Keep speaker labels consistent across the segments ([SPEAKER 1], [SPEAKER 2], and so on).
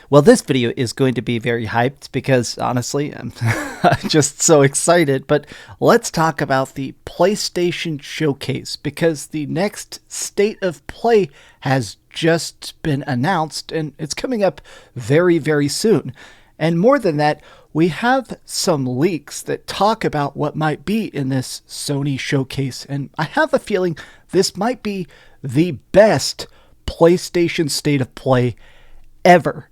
[SPEAKER 1] Well, this video is going to be very hyped because honestly, I'm just so excited. But let's talk about the PlayStation Showcase because the next State of Play has just been announced and it's coming up very, very soon. And more than that, we have some leaks that talk about what might be in this Sony showcase. And I have a feeling this might be the best PlayStation State of Play ever.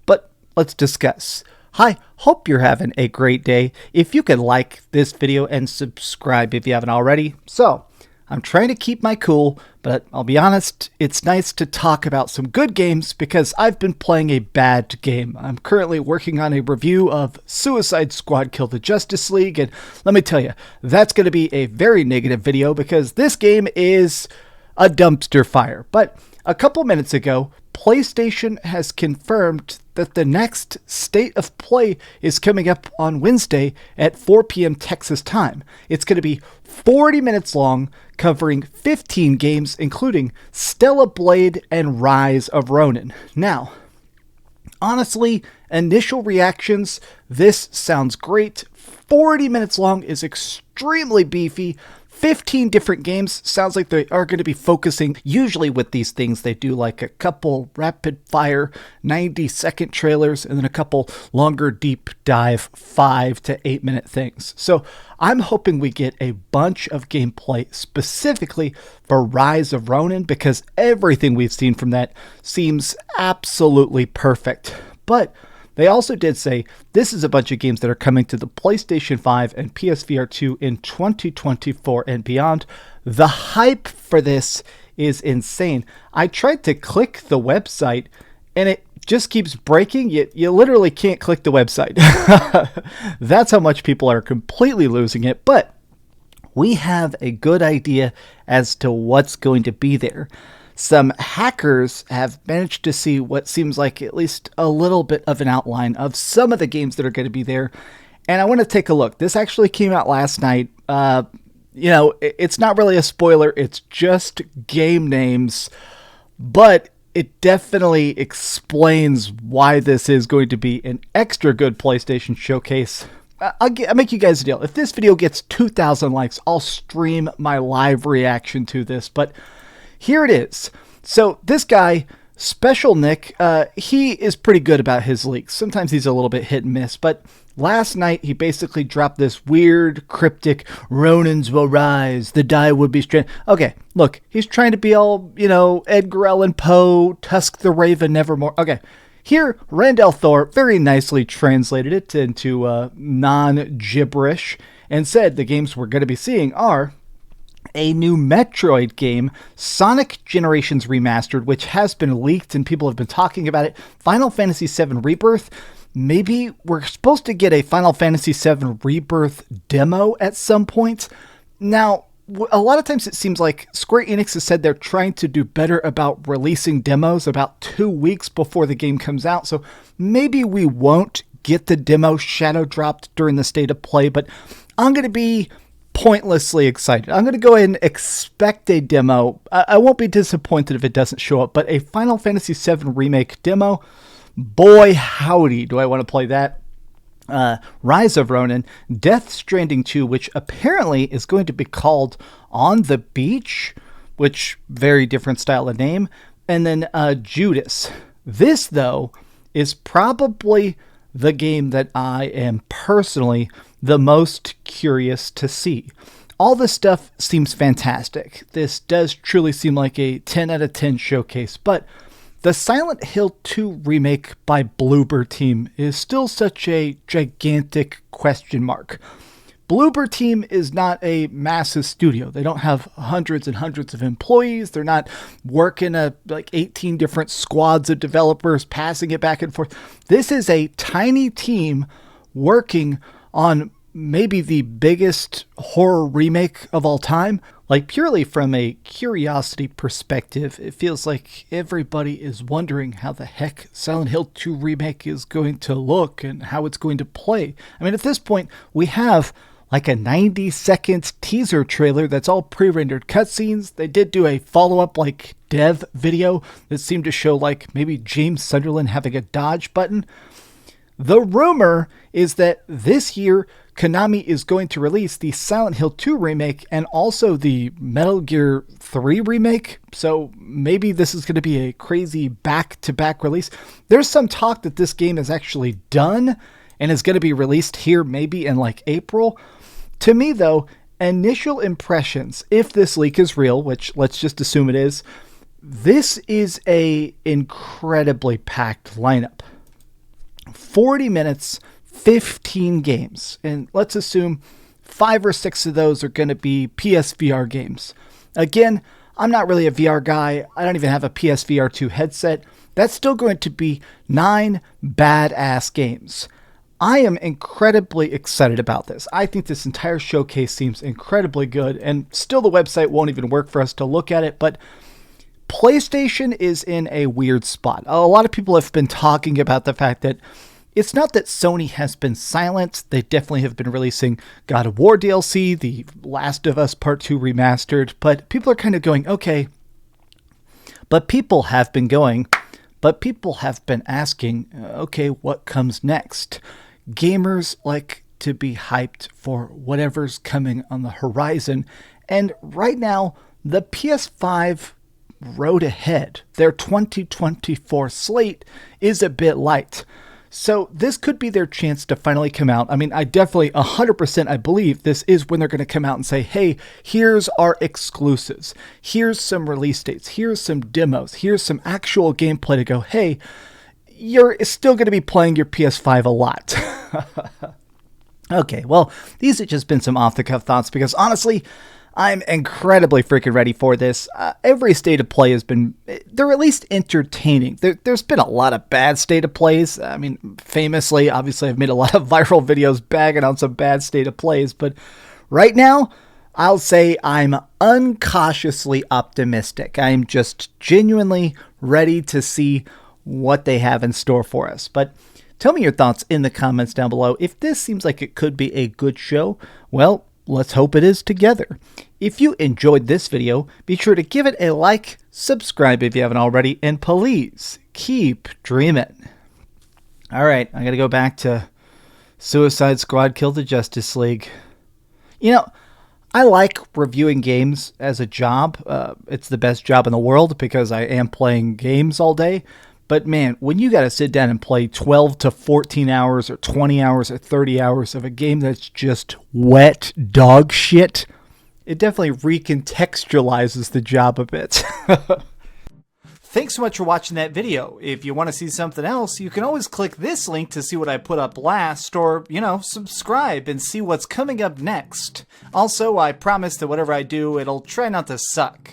[SPEAKER 1] But let's discuss. Hi, hope you're having a great day. If you could like this video and subscribe if you haven't already. So, I'm trying to keep my cool, but I'll be honest, it's nice to talk about some good games because I've been playing a bad game. I'm currently working on a review of Suicide Squad Kill the Justice League, and let me tell you, that's going to be a very negative video because this game is a dumpster fire. But a couple minutes ago, PlayStation has confirmed that the next State of Play is coming up on Wednesday at 4 p.m. Texas time. It's going to be 40 minutes long, covering 15 games, including Stellar Blade and Rise of Ronin. Now, honestly, initial reactions, this sounds great. 40 minutes long is extremely beefy. 15 different games sounds like they are going to be focusing. Usually with these things, they do like a couple rapid fire 90-second trailers and then a couple longer deep dive 5 to 8 minute things. So I'm hoping we get a bunch of gameplay specifically for Rise of Ronin because everything we've seen from that seems absolutely perfect. But they also did say this is a bunch of games that are coming to the PlayStation 5 and PSVR2 in 2024 and beyond. The hype for this is insane. I tried to click the website and it just keeps breaking. You literally can't click the website. That's how much people are completely losing it. But we have a good idea as to what's going to be there. Some hackers have managed to see what seems like at least a little bit of an outline of some of the games that are going to be there. And I want to take a look. This actually came out last night. It's not really a spoiler. It's just game names. But it definitely explains why this is going to be an extra good PlayStation showcase. I'll make you guys a deal. If this video gets 2,000 likes, I'll stream my live reaction to this. But here it is. So this guy, Special Nick, he is pretty good about his leaks. Sometimes he's a little bit hit and miss, but last night he basically dropped this weird, cryptic, Ronins will rise, the die would be stranded. Okay, look, he's trying to be all, Edgar Allan Poe, Tusk the Raven, Nevermore. Okay, here, Randall Thor very nicely translated it into non-gibberish and said the games we're going to be seeing are a new Metroid game, Sonic Generations Remastered, which has been leaked and people have been talking about it, Final Fantasy VII Rebirth. Maybe we're supposed to get a Final Fantasy VII Rebirth demo at some point. Now, a lot of times it seems like Square Enix has said they're trying to do better about releasing demos about 2 weeks before the game comes out, so maybe we won't get the demo shadow dropped during the State of Play, but I'm going to be pointlessly excited. I'm going to go ahead and expect a demo. I won't be disappointed if it doesn't show up, but a Final Fantasy VII Remake demo, boy howdy, do I want to play that. Rise of Ronin, Death Stranding 2, which apparently is going to be called On the Beach, which very different style of name, and then Judas. This, though, is probably the game that I am personally the most curious to see. All this stuff seems fantastic. This does truly seem like a 10 out of 10 showcase, but the Silent Hill 2 remake by Bloober Team is still such a gigantic question mark. Bloober Team is not a massive studio. They don't have hundreds and hundreds of employees. They're not working like 18 different squads of developers passing it back and forth. This is a tiny team working on maybe the biggest horror remake of all time. Like purely from a curiosity perspective, it feels like everybody is wondering how the heck Silent Hill 2 remake is going to look and how it's going to play. I mean, at this point, we have like a 90-second teaser trailer that's all pre-rendered cutscenes. They did do a follow-up like dev video that seemed to show like maybe James Sunderland having a dodge button. The rumor is that this year Konami is going to release the Silent Hill 2 remake and also the Metal Gear 3 remake. So maybe this is going to be a crazy back-to-back release. There's some talk that this game is actually done and is going to be released here maybe in like April. To me, though, initial impressions, if this leak is real, which let's just assume it is, this is a incredibly packed lineup. 40 minutes, 15 games. And let's assume 5 or 6 of those are going to be PSVR games. Again, I'm not really a VR guy. I don't even have a PSVR2 headset. That's still going to be 9 badass games. I am incredibly excited about this. I think this entire showcase seems incredibly good, and still the website won't even work for us to look at it, but PlayStation is in a weird spot. A lot of people have been talking about the fact that it's not that Sony has been silent. They definitely have been releasing God of War DLC, The Last of Us Part 2 Remastered, but people are kind of going, okay, people have been asking, okay, what comes next? Gamers like to be hyped for whatever's coming on the horizon. And right now, the PS5 road ahead, their 2024 slate, is a bit light. So this could be their chance to finally come out. I mean, I definitely 100% I believe this is when they're going to come out and say, hey, here's our exclusives. Here's some release dates. Here's some demos. Here's some actual gameplay to go, hey, you're still going to be playing your PS5 a lot. Okay, well, these have just been some off-the-cuff thoughts because honestly, I'm incredibly freaking ready for this. Every state of play has been, they're at least entertaining. There's been a lot of bad state of plays. I mean, famously, obviously, I've made a lot of viral videos bagging on some bad state of plays. But right now, I'll say I'm uncautiously optimistic. I'm just genuinely ready to see what they have in store for us. But tell me your thoughts in the comments down below. If this seems like it could be a good show, well, let's hope it is together. If you enjoyed this video, be sure to give it a like, subscribe if you haven't already, and please keep dreaming. All right, I got to go back to Suicide Squad Killed the Justice League. You know, I like reviewing games as a job. It's the best job in the world because I am playing games all day. But man, when you got to sit down and play 12 to 14 hours or 20 hours or 30 hours of a game that's just wet dog shit, it definitely recontextualizes the job a bit. Thanks so much for watching that video. If you want to see something else, you can always click this link to see what I put up last, or, subscribe and see what's coming up next. Also, I promise that whatever I do, it'll try not to suck.